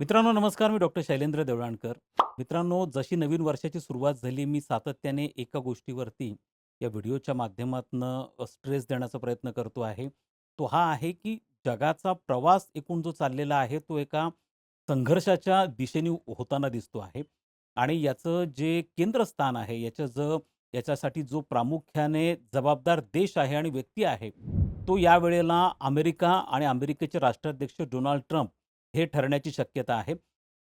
मित्रांनो नमस्कार. मी डॉक्टर शैलेंद्र देवळाणकर. मित्रांनो, जशी नवीन वर्षाची सुरुवात झाली, मी सातत्याने एका गोष्टीवरती या व्हिडिओच्या माध्यमातनं स्ट्रेस देण्याचा प्रयत्न करतो आहे. तो हा आहे, की जगाचा प्रवास एकूण जो चाललेला आहे, तो एका संघर्षाच्या दिशेने होताना दिसतो आहे. आणि याचं जे केंद्रस्थान आहे, याच्यासाठी जो प्रामुख्याने जबाबदार देश आहे आणि व्यक्ती आहे, तो यावेळेला अमेरिका आणि अमेरिकेचे राष्ट्राध्यक्ष डोनाल्ड ट्रम्प हे ठरण्याची शक्यता आहे.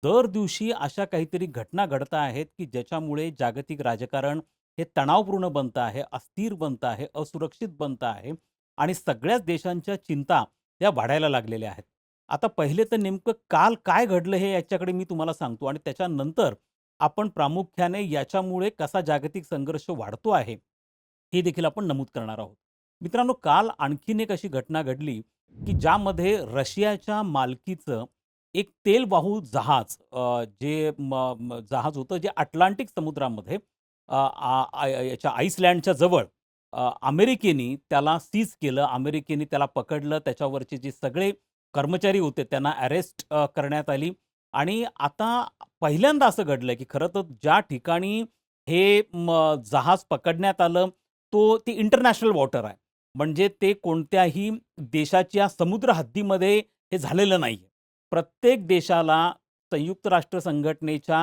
दर दिवशी अशा काहीतरी घटना घडत आहेत, की ज्याच्यामुळे जागतिक राजकारण हे तणावपूर्ण बनतं आहे, अस्थिर बनतं आहे, असुरक्षित बनतं आहे आणि सगळ्याच देशांच्या चिंता त्या वाढायला लागलेल्या आहेत. आता पहिले तर नेमकं काल काय घडलं हे याच्याकडे मी तुम्हाला सांगतो आणि त्याच्यानंतर आपण प्रामुख्याने याच्यामुळे कसा जागतिक संघर्ष वाढतो आहे, हे देखील आपण नमूद करणार आहोत. मित्रांनो, काल आणखीन एक अशी घटना घडली, की ज्यामध्ये रशियाच्या मालकीचं एक तेलवाहू जहाज जे जहाज होतं जे अटलांटिक समुद्रामध्ये याच्या आइसलँडच्या जवळ अमेरिकेने त्याला सीज केलं. अमेरिकेने त्याला पकडलं. त्याच्यावरचे जे सगळे कर्मचारी होते त्यांना अरेस्ट करण्यात आली आणि आता पहिल्यांदा असं घडलंय, की खरं तर ज्या ठिकाणी हे जहाज पकडण्यात आलं, ते इंटरनॅशनल वॉटर आहे. म्हणजे ते कोणत्याही देशाच्या समुद्र हद्दीमध्ये हे झालेलं नाहीये. प्रत्येक देशाला संयुक्त राष्ट्र संघटनेच्या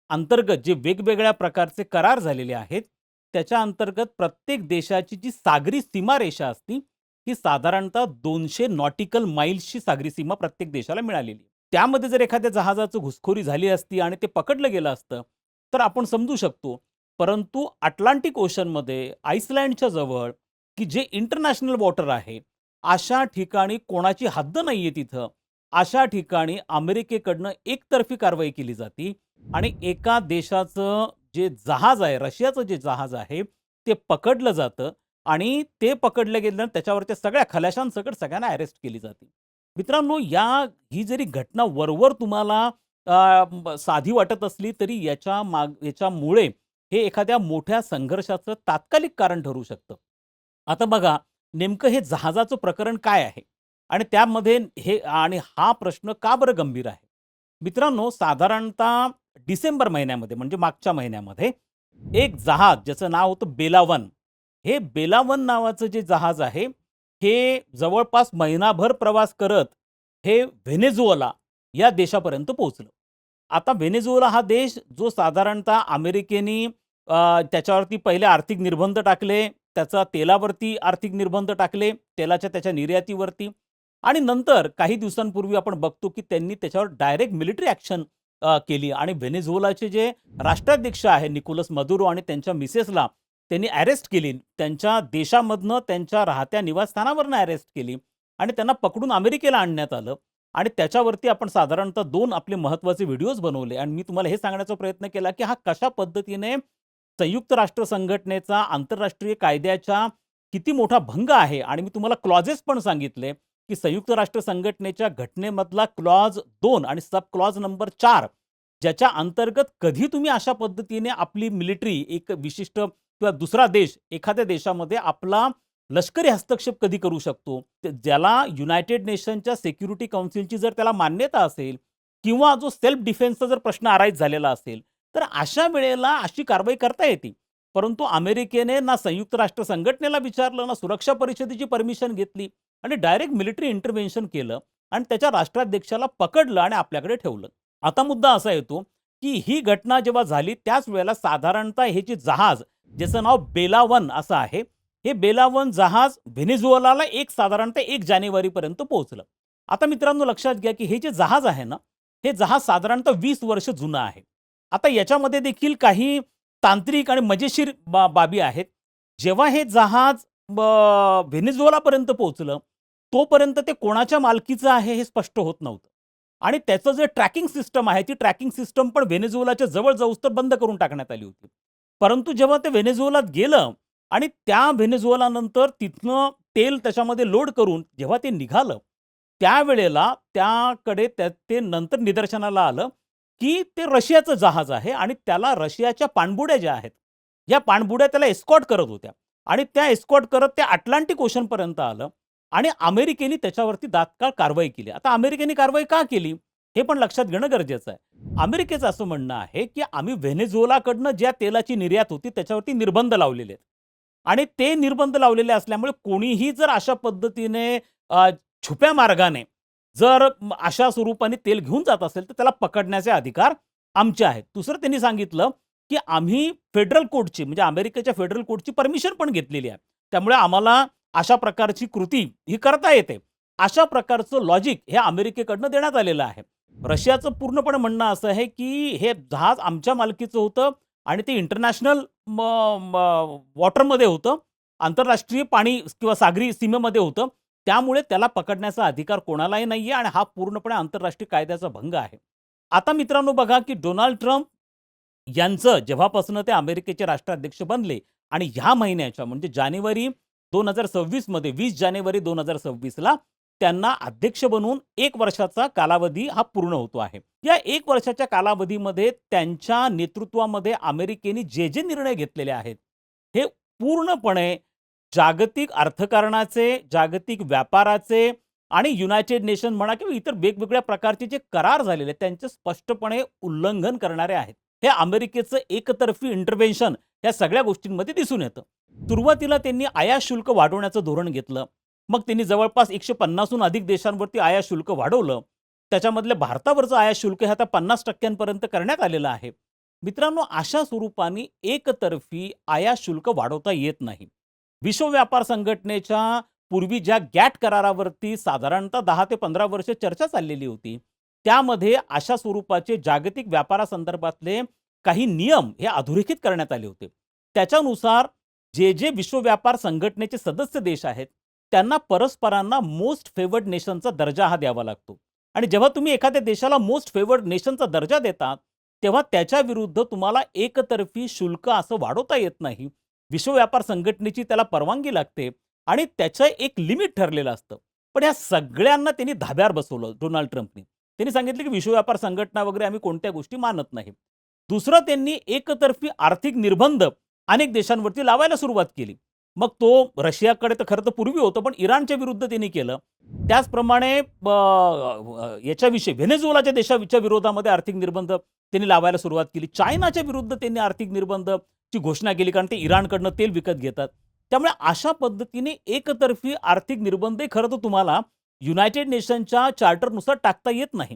अंतर्गत जे वेगवेगळ्या प्रकारचे करार झालेले आहेत, त्याच्या अंतर्गत प्रत्येक देशाची जी सागरी सीमारेषा असती, ही साधारणतः 200 नॉटिकल माईल्सची सागरी सीमा प्रत्येक देशाला मिळालेली आहे. त्यामध्ये जर एखाद्या जहाजाचं घुसखोरी झाली असती आणि ते पकडलं गेलं असतं, तर आपण समजू शकतो. परंतु अटलांटिक ओशनमध्ये आइसलँडच्या जवळ, की जे इंटरनॅशनल वॉटर आहे, अशा ठिकाणी कोणाची हद्द नाहीये तिथं. अशा ठिकाणी अमेरिकेकडनं एकतर्फी कारवाई केली जाते आणि एका देशाचं जे जहाज आहे, रशियाचं जे जहाज आहे, ते पकडलं जातं आणि ते पकडलं गेलं त्याच्यावरच्या सगळ्या खलाशांसकट सगळ्यांना अरेस्ट केली जाते. मित्रांनो, ही जरी घटना वरवर तुम्हाला साधी वाटत असली तरी याच्यामुळे हे एखाद्या मोठ्या संघर्षाचं तात्कालिक कारण ठरू शकतं. आता बघा, नेमकं हे जहाजाचं प्रकरण काय आहे? आणि त्यामध्ये हा प्रश्न का बरं गंभीर आहे? मित्रांनो, साधारणतः डिसेंबर महिन्यामध्ये म्हणजे मागच्या महिन्यामध्ये एक जहाज ज्याचं नाव होतं बेला-1. हे बेला-1 नावाचं जे जहाज आहे, हे जवळपास महिनाभर प्रवास करत हे व्हेनेझुएला या देशापर्यंत पोहोचलं. आता व्हेनेझुएला हा देश जो साधारणतः अमेरिकेने त्याच्यावरती पहिले आर्थिक निर्बंध टाकले, त्याचा तेलावरती आर्थिक निर्बंध टाकले, तेलाच्या त्याच्या निर्यातीवरती आणि नंतर काही दिवसांपूर्वी आपण बघतो, की त्यांनी त्याच्यावर डायरेक्ट मिलिटरी ॲक्शन केली आणि व्हेनेझुएलाचे जे राष्ट्राध्यक्ष आहे निकोलस मदुरो आणि त्यांच्या मिसेसला त्यांनी अरेस्ट केली. त्यांच्या देशामधनं त्यांच्या राहत्या निवासस्थानावरनं अरेस्ट केली आणि त्यांना पकडून अमेरिकेला आणण्यात आलं आणि त्याच्यावरती आपण साधारणतः 2 आपले महत्त्वाचे व्हिडिओज बनवले आणि मी तुम्हाला हे सांगण्याचा प्रयत्न केला, की हा कशा पद्धतीने संयुक्त राष्ट्र संघटनेचा आंतरराष्ट्रीय कायद्याच्या किती मोठा भंग आहे आणि मी तुम्हाला क्लॉजेस पण सांगितले, की संयुक्त राष्ट्र संघटनेच्या घटनेमधला क्लॉज 2 आणि सब क्लॉज नंबर 4 ज्याच्या अंतर्गत कधी तुम्ही अशा पद्धतीने आपली मिलिटरी एक विशिष्ट किंवा दुसरा देश एखाद्या देशामध्ये आपला लष्करी हस्तक्षेप कधी करू शकतो. ज्याला युनायटेड नेशनच्या सिक्युरिटी काउन्सिलची जर त्याला मान्यता असेल किंवा जो सेल्फ डिफेन्सचा जर प्रश्न अराईज झालेला असेल, तर अशा वेळेला अशी कारवाई करता येते. परंतु अमेरिकेने ना संयुक्त राष्ट्र संघटनेला विचारलं, ना सुरक्षा परिषदेची परमिशन घेतली आणि डायरेक्ट मिलिटरी इंटरव्हेन्शन केलं आणि त्याच्या राष्ट्राध्यक्षाला पकडलं आणि आपल्याकडे ठेवलं. आता मुद्दा असा येतो, की ही घटना जेव्हा झाली त्याच वेळेला साधारणतः हे जे जहाज ज्याचं नाव बेला-1 असं आहे, हे बेला-1 जहाज व्हेनेझुएलाला साधारणतः 1 जानेवारीपर्यंत पोहोचलं. आता मित्रांनो लक्षात घ्या, की हे जे जहाज आहे ना, हे जहाज साधारणतः 20 वर्ष जुनं आहे. आता याच्यामध्ये देखील काही तांत्रिक आणि मजेशीर बाबी आहेत. जेव्हा हे जहाज व्हेनेझुएलापर्यंत पोहोचलं, तोपर्यंत ते कोणाच्या मालकीचं आहे हे स्पष्ट होत नव्हतं. आणि त्याचं जे ट्रॅकिंग सिस्टम आहे, ती ट्रॅकिंग सिस्टम पण व्हेनेझुएलाच्या जवळ जाऊस्तोवर बंद करून टाकण्यात आली होती. परंतु जेव्हा ते व्हेनेझुएलात गेलं आणि त्या व्हेनेझुएलानंतर तिथनं तेल त्याच्यामध्ये लोड करून जेव्हा ते निघालं, त्यावेळेला ते नंतर निदर्शनाला आलं, की ते रशियाचं जहाज आहे आणि त्याला रशियाच्या पाणबुड्या ज्या आहेत, या पाणबुड्या त्याला एस्कॉर्ट करत होत्या आणि त्या एस्कॉर्ट करत ते अटलांटिक ओशनपर्यंत आलं आणि अमेरिकेने त्याच्यावरती तात्काळ कारवाई केली. आता अमेरिकेने कारवाई का केली? हे पण लक्षात घेणं गरजेचं आहे. अमेरिकेचं असं म्हणणं आहे, की आम्ही व्हेनेझुएलाकडनं ज्या तेलाची निर्यात होती त्याच्यावरती निर्बंध लावलेले आहेत. आणि ते निर्बंध लावलेले असल्यामुळे कोणीही जर अशा पद्धतीने छुप्या मार्गाने जर अशा स्वरूपाने तेल घेऊन जात असेल, तर त्याला पकडण्याचे अधिकार आमचे आहेत. दुसरं त्यांनी सांगितलं, की आम्ही फेडरल कोर्टची म्हणजे अमेरिकेच्या फेडरल कोर्टची परमिशन पण घेतलेली आहे. त्यामुळे आम्हाला अशा प्रकारची कृती ही करता येते. अशा प्रकारचं लॉजिक हे अमेरिकेकडनं देण्यात आलेलं आहे. रशियाचं पूर्णपणे म्हणणं असं आहे, की हे जहाज आमच्या मालकीचं होतं आणि ते इंटरनॅशनल वॉटरमध्ये होतं. आंतरराष्ट्रीय पाणी किंवा सागरी सीमेमध्ये होतं. त्यामुळे त्याला पकडण्याचा अधिकार कोणालाही नाहीये आणि हा पूर्णपणे आंतरराष्ट्रीय कायद्याचा भंग आहे. आता मित्रांनो बघा, की डोनाल्ड ट्रम्प यांचं जेव्हापासून ते अमेरिकेचे राष्ट्राध्यक्ष बनले आणि ह्या महिन्याच्या म्हणजे जानेवारी 2026 मध्ये 20 जानेवारी 2026ला त्यांना अध्यक्ष बनवून 1 वर्षाचा कालावधी हा पूर्ण होतो आहे. या 1 वर्षाच्या कालावधीमध्ये त्यांच्या नेतृत्वामध्ये अमेरिकेने जे निर्णय घेतलेले आहेत, हे पूर्णपणे जागतिक अर्थकारणाचे, जागतिक व्यापाराचे आणि युनायटेड नेशन म्हणा किंवा इतर वेगवेगळ्या प्रकारचे जे करार झालेले आहेत, त्यांचे स्पष्टपणे उल्लंघन करणारे आहेत. हे अमेरिकेचं एकतर्फी इंटरव्हेन्शन या सगळ्या गोष्टींमध्ये दिसून येतं. सुरुवातीला त्यांनी आयात शुल्क वाढवण्याचं धोरण घेतलं. मग त्यांनी जवळपास 150हून अधिक देशांवरती आयात शुल्क वाढवलं. त्याच्यामधलं भारतावरचं आयात शुल्क हे आता 50% पर्यंत करण्यात आलेलं आहे. मित्रांनो, अशा स्वरूपाने एकतर्फी आयात शुल्क वाढवता येत नाही. विश्व व्यापार संघटनेच्या पूर्वी ज्या गॅट करारावरती साधारणतः 10 ते 15 वर्ष चर्चा चाललेली होती, त्यामध्ये अशा स्वरूपाचे जागतिक व्यापारासंदर्भातले काही नियम हे अधोरेखित करण्यात आले होते. त्याच्यानुसार जे विश्व व्यापार संघटनेचे सदस्य देश आहेत, त्यांना परस्परांना मोस्ट फेवर्ड नेशनचा दर्जा हा द्यावा लागतो. आणि जेव्हा तुम्ही एखाद्या देशाला मोस्ट फेवर्ड नेशनचा दर्जा देता, तेव्हा त्याच्या विरुद्ध तुम्हाला एकतर्फी शुल्क असं वाढवता येत नाही. विश्व व्यापार संघटनेची त्याला परवानगी लागते आणि त्याचं एक लिमिट ठरलेलं असतं. पण या सगळ्यांना त्यांनी धाब्यावर बसवलं डोनाल्ड ट्रम्पनी. त्यांनी सांगितलं की विश्व व्यापार संघटना वगैरे आम्ही कोणत्या गोष्टी मानत नाही. दुसरं, त्यांनी एकतर्फी आर्थिक निर्बंध अनेक देशांवरती लावायला सुरुवात केली. मग तो रशियाकडे तर खरं तर पूर्वी होतं, पण इराणच्या विरुद्ध त्यांनी केलं. त्याचप्रमाणे याच्याविषयी व्हेनेझुएलाच्या देशाच्या विरोधामध्ये आर्थिक निर्बंध त्यांनी लावायला सुरुवात केली. चायनाच्या विरुद्ध त्यांनी आर्थिक निर्बंधची घोषणा केली, कारण ते इराणकडनं तेल विकत घेतात. त्यामुळे अशा पद्धतीने एकतर्फी आर्थिक निर्बंध खरं तर तुम्हाला युनायटेड नेशनच्या चार्टरनुसार टाकता येत नाही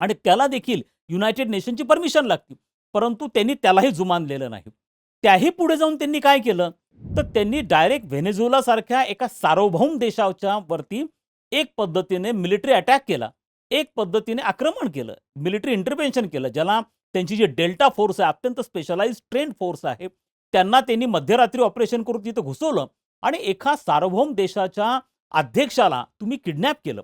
आणि त्याला देखील युनायटेड नेशनची परमिशन लागते. परंतु त्यांनी त्यालाही जुमानलेलं नाही. त्याही पुढे जाऊन त्यांनी काय केलं, तर त्यांनी डायरेक्ट व्हेनेझुएलासारख्या एका सार्वभौम देशाच्या वरती एक पद्धतीने मिलिटरी अटॅक केला. एक पद्धतीने आक्रमण केलं, मिलिटरी इंटरव्हेन्शन केलं. ज्याला त्यांची जी डेल्टा फोर्स आहे, अत्यंत स्पेशलाइज्ड ट्रेन्ड फोर्स आहे, त्यांना त्यांनी मध्यरात्री ऑपरेशन करून तिथं घुसवलं आणि एका सार्वभौम देशाच्या अध्यक्षाला तुम्ही किडनॅप केलं.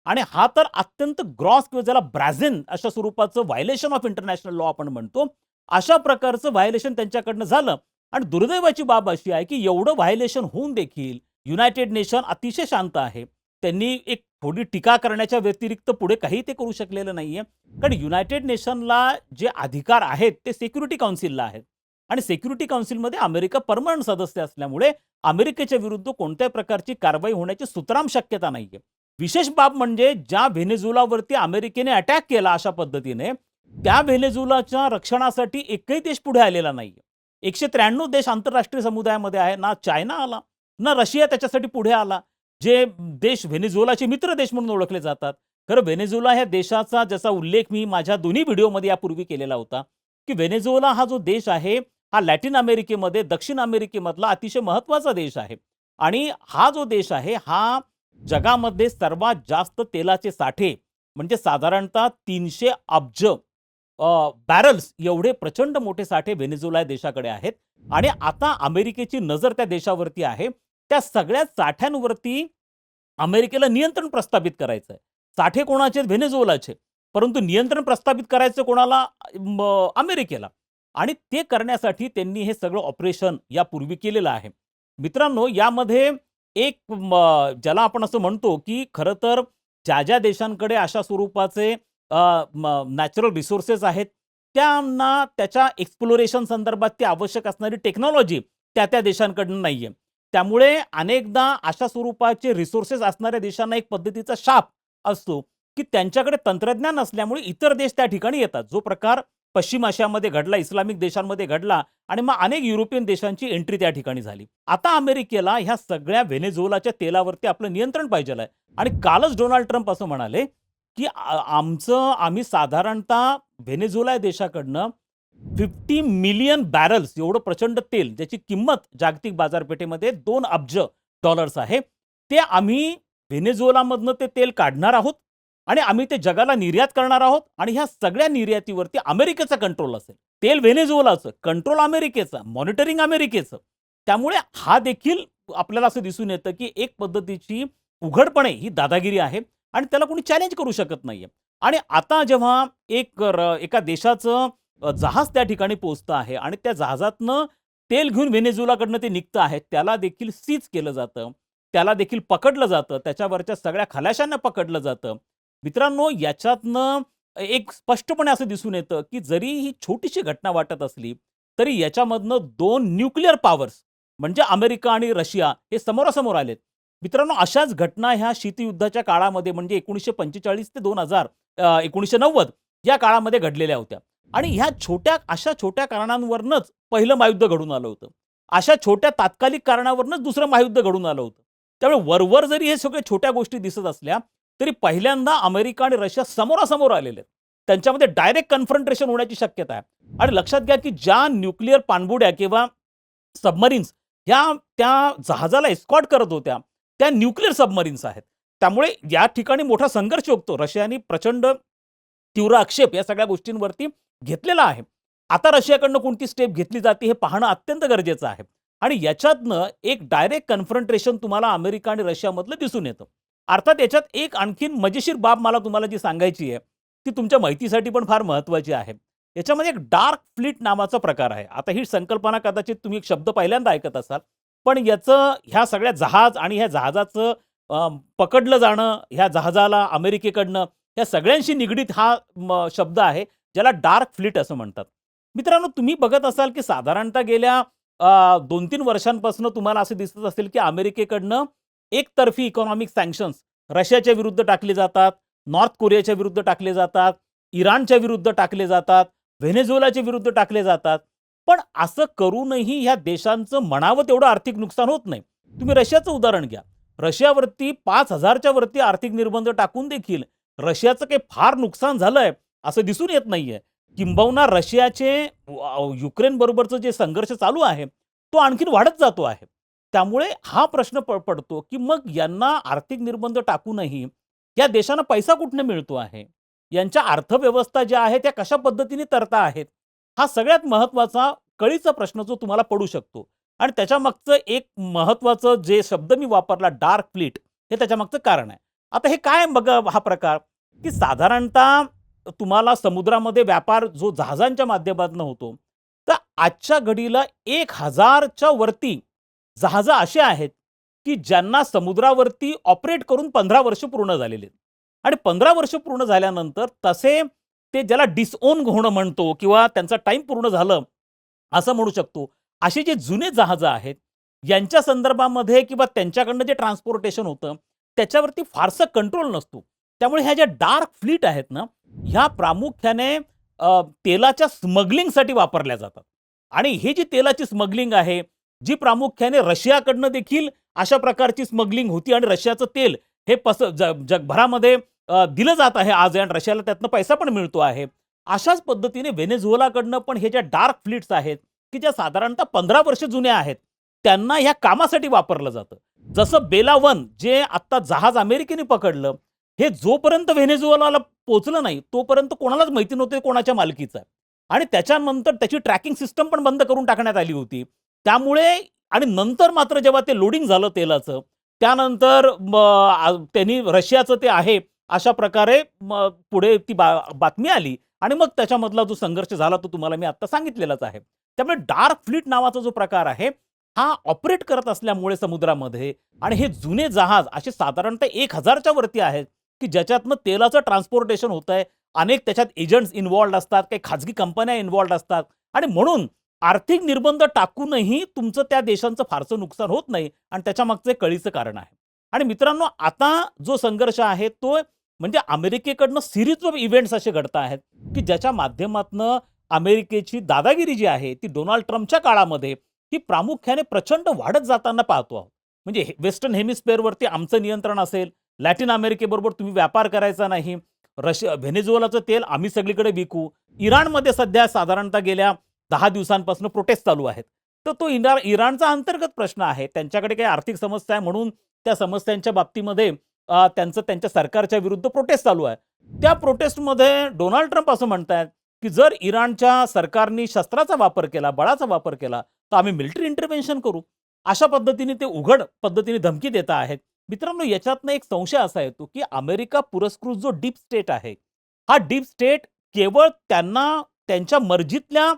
आणि हा तर अत्यंत ग्रॉस किंवा ज्याला ब्राझिन अशा स्वरूपाचं व्हायलेशन ऑफ इंटरनॅशनल लॉ आपण म्हणतो, अशा प्रकारचं व्हायलेशन त्यांच्याकडनं झालं. आणि दुर्दैवाची बाब अशी आहे की एवढं व्हायलेशन होऊन देखील युनायटेड नेशन अतिशय शांत आहे. त्यांनी एक थोडी टीका करण्याच्या व्यतिरिक्त पुढे काही ते करू शकलेलं नाहीये. कारण युनायटेड नेशनला जे अधिकार आहेत ते सिक्युरिटी काउन्सिलला आहेत आणि सिक्युरिटी काउन्सिलमध्ये अमेरिका परमनंट सदस्य असल्यामुळे अमेरिकेच्या विरुद्ध कोणत्याही प्रकारची कारवाई होण्याची सुतराम शक्यता नाहीये. विशेष बाब म्हणजे ज्या व्हेनेझुएलावरती अमेरिकेने अटॅक केला अशा पद्धतीने, त्या व्हेनेझुएलाच्या रक्षणासाठी एकही देश पुढे आलेला नाहीये. 193 देश आंतरराष्ट्रीय समुदायामध्ये आहे. ना चायना आला, ना रशिया त्याच्यासाठी पुढे आला. जे देश व्हेनेझुएलाचे मित्र देश म्हणून ओळखले जातात. खरं व्हेनेझुएला ह्या देशाचा ज्याचा उल्लेख मी माझ्या दोन्ही व्हिडिओमध्ये यापूर्वी केलेला होता, की व्हेनेझुएला हा जो देश आहे, हा लॅटिन अमेरिकेमध्ये, दक्षिण अमेरिकेमधला अतिशय महत्त्वाचा देश आहे. आणि हा जो देश आहे, हा जगामध्ये सर्वात जास्त तेलाचे साठे म्हणजे साधारणतः 300 अब्ज बॅरल्स एवढे प्रचंड मोठे साठे व्हेनेझुएला देशाकडे आहेत. आणि आता अमेरिकेची नजर त्या देशावरती आहे. त्या सगळ्या साठ्यांवरती अमेरिकेला नियंत्रण प्रस्थापित करायचं आहे. साठे कोणाचे? व्हेनेझुएलाचे. परंतु नियंत्रण प्रस्थापित करायचं कोणाला? अमेरिकेला. आणि ते करण्यासाठी त्यांनी हे सगळं ऑपरेशन यापूर्वी केलेलं आहे. मित्रांनो, यामध्ये एक ज्याला आपण असं म्हणतो की खरं तर ज्या देशांकडे अशा स्वरूपाचे नॅचरल रिसोर्सेस आहेत, त्यांना त्याच्या एक्सप्लोरेशन संदर्भात ती आवश्यक असणारी टेक्नॉलॉजी त्या देशांकडून नाहीये. त्यामुळे अनेकदा अशा स्वरूपाचे रिसोर्सेस असणाऱ्या देशांना एक पद्धतीचा शाप असतो की त्यांच्याकडे तंत्रज्ञान असल्यामुळे इतर देश त्या ठिकाणी येतात. जो प्रकार पश्चिम आशियामध्ये घडला, इस्लामिक देशांमध्ये घडला आणि मग अनेक युरोपियन देशांची एंट्री त्या ठिकाणी झाली. आता अमेरिकेला ह्या सगळ्या व्हेनेझुएलाच्या तेलावरती आपलं नियंत्रण पाहिजेल आहे आणि कालच डोनाल्ड ट्रम्प असं म्हणाले, की आम्ही साधारणतः व्हेनेझुएला या देशाकडनं 50 मिलियन बॅरल्स एवढं प्रचंड तेल, ज्याची किंमत जागतिक बाजारपेठेमध्ये $2 अब्ज आहे. ते आम्ही व्हेनेझुएलामधनं ते तेल काढणार आहोत आणि आम्ही ते जगाला निर्यात करणार आहोत आणि ह्या सगळ्या निर्यातीवरती अमेरिकेचा कंट्रोल असेल. तेल व्हेनेझुएलाचं, कंट्रोल अमेरिकेचं, मॉनिटरिंग अमेरिकेचं. त्यामुळे हा देखील आपल्याला असं दिसून येतं, की एक पद्धतीची उघडपणे ही दादागिरी आहे आणि त्याला कोणी चॅलेंज करू शकत नाहीये. आणि आता जेव्हा एका देशाचं जहाज त्या ठिकाणी पोहोचतं आहे आणि त्या जहाजातनं तेल घेऊन व्हेनेझुएलाकडनं ते निघतं आहे, त्याला देखील सीज केलं जातं. त्याला देखील पकडलं जातं. त्याच्यावरच्या सगळ्या खलाशांना पकडलं जातं. मित्रांनो, याच्यातनं एक स्पष्टपणे असं दिसून येतं, की जरी ही छोटीशी घटना वाटत असली, तरी याच्यामधनं 2 न्यूक्लिअर पॉवर्स म्हणजे अमेरिका आणि रशिया हे समोरासमोर आलेत. मित्रांनो, अशाच घटना ह्या शीतयुद्धाच्या काळामध्ये म्हणजे 1945 ते 2000 1990 या काळामध्ये घडलेल्या होत्या. आणि अशा छोट्या कारणांवरनंच पहिलं महायुद्ध घडून आलं होतं. अशा छोट्या तात्कालिक कारणावरूनच दुसरं महायुद्ध घडून आलं होतं. त्यामुळे वरवर जरी हे सगळे छोट्या गोष्टी दिसत असल्या, तरी पहिल्यांदा अमेरिका आणि रशिया समोरासमोर आलेले आहेत. त्यांच्यामध्ये डायरेक्ट कन्फ्रंटेशन होण्याची शक्यता आहे. आणि लक्षात घ्या, की ज्या न्यूक्लिअर पाणबुड्या किंवा सबमरीन्स ह्या त्या जहाजाला एस्कॉर्ट करत होत्या, त्या न्यूक्लिअर सबमरीन्स आहेत. त्यामुळे या ठिकाणी मोठा संघर्ष होतो. रशियाने प्रचंड तीव्र आक्षेप या सगळ्या गोष्टींवरती घेतलेला आहे. आता रशियाकडनं कोणती स्टेप घेतली जाते हे पाहणं अत्यंत गरजेचं आहे. आणि याच्यातनं एक डायरेक्ट कन्फ्रंटेशन तुम्हाला अमेरिका आणि रशियामधलं दिसून येतं. अर्थात याच्यात एक आणखीन मजेशीर बाब मला तुम्हाला जी सांगायची आहे, ती तुमच्या माहितीसाठी पण फार महत्त्वाची आहे. याच्यामध्ये एक डार्क फ्लीट नावाचा प्रकार आहे. आता ही संकल्पना कदाचित तुम्ही एक शब्द पहिल्यांदा ऐकत असाल. पण ह्या सगळ्या जहाज आणि ह्या जहाजाचं पकडलं जाणं, ह्या जहाजाला अमेरिकेकडनं, या सगळ्यांशी निगडीत हा शब्द आहे, ज्याला डार्क फ्लीट असं म्हणतात. मित्रांनो, तुम्ही बघत असाल, की साधारणतः गेल्या 2-3 वर्षांपासून तुम्हाला असं दिसत असेल, की अमेरिकेकडनं एकतर्फी इकॉनॉमिक सँक्शन्स रशियाच्या विरुद्ध टाकले जातात, नॉर्थ कोरियाच्या विरुद्ध टाकले जातात, इराणच्या विरुद्ध टाकले जातात, व्हेनेझुएलाच्या विरुद्ध टाकले जातात. पण असं करूनही ह्या देशांचं म्हणावं तेवढं आर्थिक नुकसान होत नाही. तुम्ही रशियाचं उदाहरण घ्या. रशियावरती 5,000च्या वरती आर्थिक निर्बंध टाकून देखील रशियाचं काही फार नुकसान झालंय असं दिसून येत नाहीये. किंबहुना रशियाचे युक्रेन बरोबरचं जे संघर्ष चालू आहे, तो आणखीन वाढत जातो आहे. त्यामुळे हा प्रश्न पडतो, की मग यांना आर्थिक निर्बंध टाकूनही या देशांना पैसा कुठनं मिळतो आहे? यांच्या अर्थव्यवस्था ज्या आहेत त्या कशा पद्धतीने तरता आहेत? हा सगळ्यात महत्त्वाचा कळीचा प्रश्न जो तुम्हाला पडू शकतो. आणि त्याच्यामागचं एक महत्त्वाचं जे शब्द मी वापरला डार्क फ्लीट, हे त्याच्यामागचं कारण आहे. आता हे काय बघा हा प्रकार, की साधारणतः तुम्हाला समुद्रामध्ये व्यापार जो जहाजांच्या माध्यमातून होतो, तर आजच्या घडीला 1000च्या वरती जहाजं अशी आहेत, की ज्यांना समुद्रावरती ऑपरेट करून 15 वर्ष पूर्ण झालेली आहेत. आणि 15 वर्ष पूर्ण झाल्यानंतर तसे ते ज्याला डिसओन होणं म्हणतो किंवा त्यांचा टाईम पूर्ण झालं, असं म्हणू शकतो. असे जे जुने जहाजं आहेत, यांच्या संदर्भामध्ये किंवा त्यांच्याकडनं जे ट्रान्सपोर्टेशन होतं, त्याच्यावरती फारसा कंट्रोल नसतो. त्यामुळे ह्या ज्या डार्क फ्लीट आहेत ना, ह्या प्रामुख्याने तेलाच्या स्मगलिंगसाठी वापरल्या जातात. आणि ही जी तेलाची स्मगलिंग आहे, जी प्रामुख्याने रशियाकडनं देखील अशा प्रकारची स्मगलिंग होती आणि रशियाचं तेल हे जगभरामध्ये दिलं जात आहे आज आणि रशियाला त्यातनं पैसा पण मिळतो आहे. अशाच पद्धतीने व्हेनेझुएलाकडनं पण हे ज्या डार्क फ्लीट्स आहेत, की ज्या साधारणतः 15 वर्ष जुन्या आहेत, त्यांना ह्या कामासाठी वापरलं जातं. जसं बेला 1 जे आत्ता जहाज अमेरिकेने पकडलं, हे जोपर्यंत व्हेनेझुएलाला पोहोचलं नाही, तोपर्यंत कोणालाच माहिती नव्हतं कोणाच्या मालकीचं आहे. आणि त्याच्यानंतर त्याची ट्रॅकिंग सिस्टम पण बंद करून टाकण्यात आली होती. त्यामुळे आणि नंतर मात्र जेव्हा ते लोडिंग झालं तेलाचं, त्यानंतर त्यांनी रशियाचं ते आहे अशा प्रकारे पुढे ती बातमी आली आणि मग त्याच्यामधला जो संघर्ष झाला तो तुम्हाला मी आता सांगितलेलाच आहे. त्यामुळे डार्क फ्लीट नावाचा जो प्रकार आहे, हा ऑपरेट करत असल्यामुळे समुद्रामध्ये आणि हे जुने जहाज असे साधारणतः 1000च्या वरती आहेत, की ज्याच्यातनं तेलाचं ट्रान्सपोर्टेशन होतंय. अनेक त्याच्यात एजंट्स इन्व्हॉल्व्ड असतात, काही खाजगी कंपन्या इन्व्हॉल्व्ड असतात आणि म्हणून आर्थिक निर्बंध टाकूनही तुमचं त्या देशांचं फारसं नुकसान होत नाही आणि त्याच्यामागचं एक कळीचं कारण आहे. आणि मित्रांनो, आता जो संघर्ष आहे तो म्हणजे अमेरिकेकडनं सिरीज ऑफ इव्हेंट्स असे घडत आहेत, की ज्याच्या माध्यमातनं अमेरिकेची दादागिरी जी आहे, ती डोनाल्ड ट्रम्पच्या काळामध्ये ही प्रामुख्याने प्रचंड वाढत जाताना पाहतो आहोत. म्हणजे वेस्टर्न हेमिस्फिअरवरती आमचं नियंत्रण असेल, लॅटिन अमेरिकेबरोबर तुम्ही व्यापार करायचा नाही, व्हेनेझुएलाचं तेल आम्ही सगळीकडे विकू. इराणमध्ये सध्या साधारणतः गेल्या 10 दिवसांपासून प्रोटेस्ट चालू आहेत. तर तो इराणचा अंतर्गत प्रश्न आहे. त्यांच्याकडे काही आर्थिक समस्या आहे म्हणून त्या समस्यांच्या बाबतीमध्ये त्यांचं त्यांच्या सरकारच्या विरुद्ध प्रोटेस्ट चालू आहे. त्या प्रोटेस्टमध्ये डोनाल्ड ट्रम्प असं म्हणतायत, की जर इराणच्या सरकारने शस्त्राचा वापर केला, बळाचा वापर केला, तर आम्ही मिलिटरी इंटरव्हेन्शन करू. अशा पद्धतीने ते उघड पद्धतीने धमकी देत आहेत. मित्रांनो, याच्यातनं एक संशय असा येतो, की अमेरिका पुरस्कृत जो डीप स्टेट आहे, हा डीप स्टेट केवळ त्यांना त्यांच्या मर्जीतल्या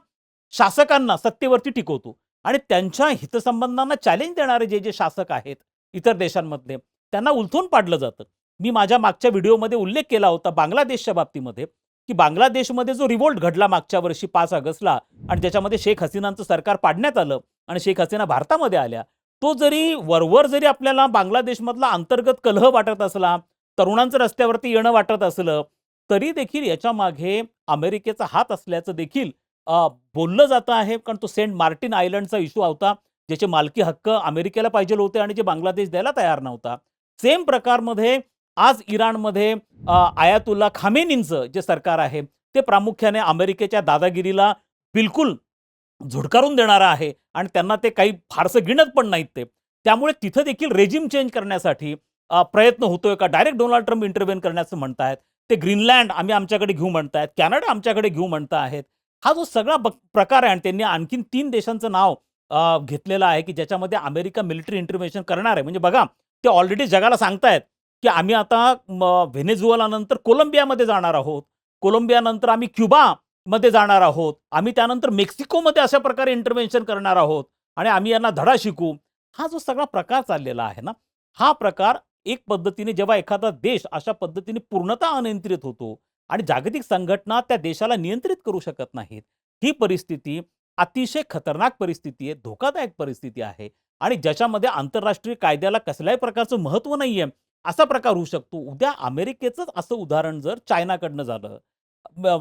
शासकांना सत्तेवरती टिकवतो आणि त्यांच्या हितसंबंधांना चॅलेंज देणारे जे जे शासक आहेत इतर देशांमधले, त्यांना उलथून पाडलं जातं. मी माझ्या मागच्या व्हिडिओमध्ये उल्लेख केला होता बांगलादेशच्या बाबतीमध्ये, की बांगलादेशमध्ये जो रिव्होल्ट घडला मागच्या वर्षी 5 ऑगस्टला आणि ज्याच्यामध्ये शेख हसीनांचं सरकार पाडण्यात आलं आणि शेख हसीना भारतामध्ये आल्या. तो जरी वरवर जरी आपल्याला बांगलादेशमधला अंतर्गत कलह वाटत असला, तरुणांचं रस्त्यावरती येणं वाटत असलं, तरी देखील याच्यामागे अमेरिकेचा हात असल्याचं देखील बोललं जातं आहे. कारण तो सेंट मार्टिन आयलंडचा इश्यू होता, ज्याचे मालकी हक्क अमेरिकेला पाहिजे होते आणि जे बांगलादेश द्यायला तयार नव्हता. सेम प्रकारमध्ये आज इराणमध्ये आयातुल्ला खामेनींचं जे सरकार आहे, ते प्रामुख्याने अमेरिकेच्या दादागिरीला बिलकुल झुडकारून देणारं आहे आणि त्यांना ते काही फारसं गिणत पण नाहीत ते. त्यामुळे तिथं देखील रेजिम चेंज करण्यासाठी प्रयत्न होतोय का? डायरेक्ट डोनाल्ड ट्रम्प इंटरव्हेन करण्याचं म्हणतायत. ते ग्रीनलँड आम्ही आमच्याकडे घेऊ म्हणतायत. कॅनडा आमच्याकडे घेऊ म्हणताहेत. हा जो सगळा प्रकार आहे आणि त्यांनी आणखीन 3 देशांचं नाव घेतलेलं आहे, की ज्याच्यामध्ये अमेरिका मिलिटरी इंटरव्हेन्शन करणार आहे. म्हणजे बघा, ते ऑलरेडी जगाला सांगतायत, की आम्ही आता व्हेनेझुएलानंतर कोलंबियामध्ये जाणार आहोत. कोलंबियानंतर आम्ही क्युबामध्ये जाणार आहोत. आम्ही त्यानंतर मेक्सिकोमध्ये अशा प्रकारे इंटरव्हेन्शन करणार आहोत आणि आम्ही यांना धडा शिकू. हा जो सगळा प्रकार चाललेला आहे ना, हा प्रकार एक पद्धतीने जेव्हा एखादा देश अशा पद्धतीने पूर्णतः अनियंत्रित होतो आणि जागतिक संघटना त्या देशाला नियंत्रित करू शकत नाहीत. ही परिस्थिती अतिशय खतरनाक परिस्थिती आहे, धोकादायक परिस्थिती आहे आणि ज्याच्यामध्ये आंतरराष्ट्रीय कायद्याला कसल्याही प्रकारचं महत्त्व नाहीये, असा प्रकार होऊ शकतो. उद्या अमेरिकेचंच असं उदाहरण जर चायनाकडनं झालं,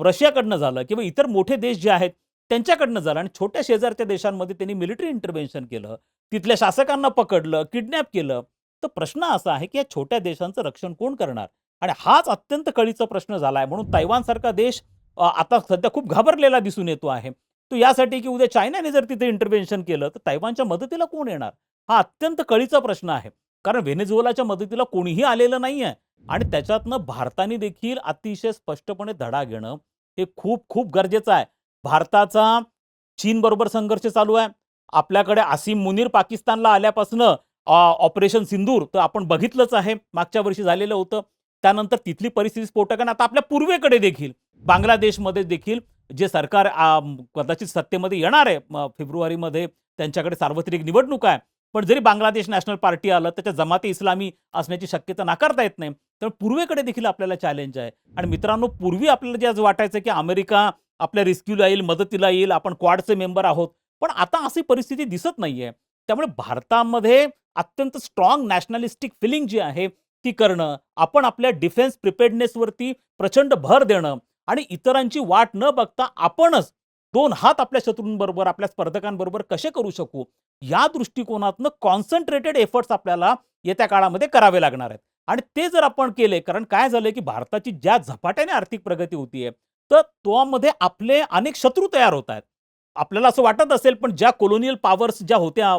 रशियाकडनं झालं किंवा इतर मोठे देश जे आहेत त्यांच्याकडनं झालं आणि छोट्या शेजारच्या देशांमध्ये त्यांनी मिलिटरी इंटरव्हेन्शन केलं, तिथल्या शासकांना पकडलं, किडनॅप केलं, तर प्रश्न असा आहे की या छोट्या देशांचं रक्षण कोण करणार? आणि हाच अत्यंत कळीचा प्रश्न झाला आहे. म्हणून तैवानसारखा देश आता सध्या खूप घाबरलेला दिसून येतो आहे. तो यासाठी की उद्या चायनाने जर तिथे इंटरव्हेन्शन केलं तर तैवानच्या मदतीला कोण येणार? हा अत्यंत कळीचा प्रश्न आहे. कारण व्हेनेझुएलाच्या मदतीला कोणीही आलेलं नाहीये आणि त्याच्यातनं भारताने देखील अतिशय स्पष्टपणे धडा घेणं हे खूप खूप गरजेचं आहे. भारताचा चीनबरोबर संघर्ष चालू आहे. आपल्याकडे आसिम मुनीर पाकिस्तानला आल्यापासनं ऑपरेशन सिंदूर तर आपण बघितलंच आहे. मागच्या वर्षी झालेलं होतं. त्यानंतर तिथली परिस्थिती स्फोटक आणि आता आपल्या पूर्वेकडे देखील बांगलादेशमध्ये देखील जे सरकार कदाचित सत्तेमध्ये येणार आहे फेब्रुवारीमध्ये त्यांच्याकडे सार्वत्रिक निवडणूक आहे. पण जरी बांगलादेश नॅशनल पार्टी आलं त्याच्या जमाते इस्लामी असण्याची शक्यता नाकारता येत नाही. तर पूर्वेकडे देखील आपल्याला चॅलेंज आहे. आणि मित्रांनो, पूर्वी आपल्याला जे आज वाटायचं की अमेरिका आपल्या रेस्क्यूला येईल, मदतीला येईल, आपण क्वाडचे मेंबर आहोत. पण आता अशी परिस्थिती दिसत नाहीये. त्यामुळे भारतामध्ये अत्यंत स्ट्रॉंग नॅशनलिस्टिक फिलिंग जी आहे ती करणं, आपण आपल्या डिफेन्स प्रिपेअर्डनेसवरती प्रचंड भर देणं आणि इतरांची वाट न बघता आपणच 2 हात आपल्या शत्रूंबरोबर, आपल्या स्पर्धकांबरोबर कसे करू शकू, या दृष्टिकोनातनं कॉन्सन्ट्रेटेड एफर्ट्स आपल्याला येत्या काळामध्ये करावे लागणार आहेत. आणि ते जर आपण केले, कारण काय झालंय की भारताची ज्या झपाट्याने आर्थिक प्रगती होतीये, तर त्यामध्ये आपले अनेक शत्रू तयार होत आहेत. आपल्याला असं वाटत असेल, पण ज्या कॉलोनियल पॉवर्स ज्या होत्या,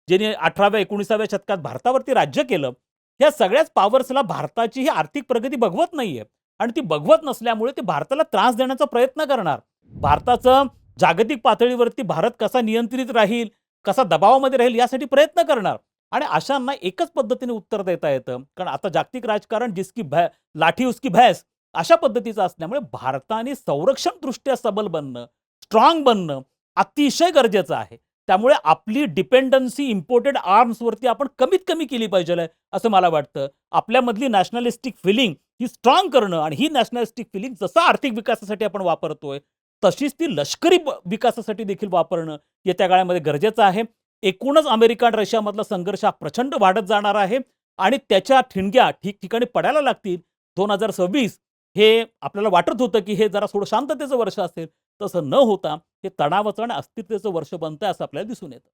ज्यांनी 18व्या 19व्या शतकात भारतावरती राज्य केलं, या सगळ्याच पॉवर्सला भारताची ही आर्थिक प्रगती बघवत नाहीये आणि ती बघवत नसल्यामुळे ते भारताला त्रास देण्याचा प्रयत्न करणार. भारताचं जागतिक पातळीवरती भारत कसा नियंत्रित राहील, कसा दबावामध्ये राहील यासाठी प्रयत्न करणार आणि अशांना एकच पद्धतीने उत्तर देता येतं. कारण आता जागतिक राजकारण जिसकी लाठी उसकी भैंस अशा पद्धतीचं असल्यामुळे भारताने संरक्षणदृष्ट्या सबल बनणं, स्ट्रॉंग बनणं अतिशय गरजेचं आहे. त्यामुळे आपली डिपेंडन्सी इम्पोर्टेड आर्म्सवरती आपण कमीत कमी केली पाहिजे असं मला वाटतं. आपल्यामधली नॅशनलिस्टिक फिलिंग ही स्ट्रॉंग करणं आणि ही नॅशनलिस्टिक फिलिंग जसं आर्थिक विकासासाठी आपण वापरतोय, तशीच ती लष्करी विकासासाठी देखील वापरणं येत्या काळामध्ये गरजेचं आहे. एकूणच अमेरिका आणि रशियामधला संघर्ष हा प्रचंड वाढत जाणार आहे आणि त्याच्या ठिणग्या ठिकठिकाणी पडायला लागतील. 2026 हे आपल्याला वाटत होतं, की हे जरा थोडं शांततेचं वर्ष असेल. तसं न होता हे तणावाचं आणि अस्थिरतेचं वर्ष बनतंय असं आपल्याला दिसून येतं.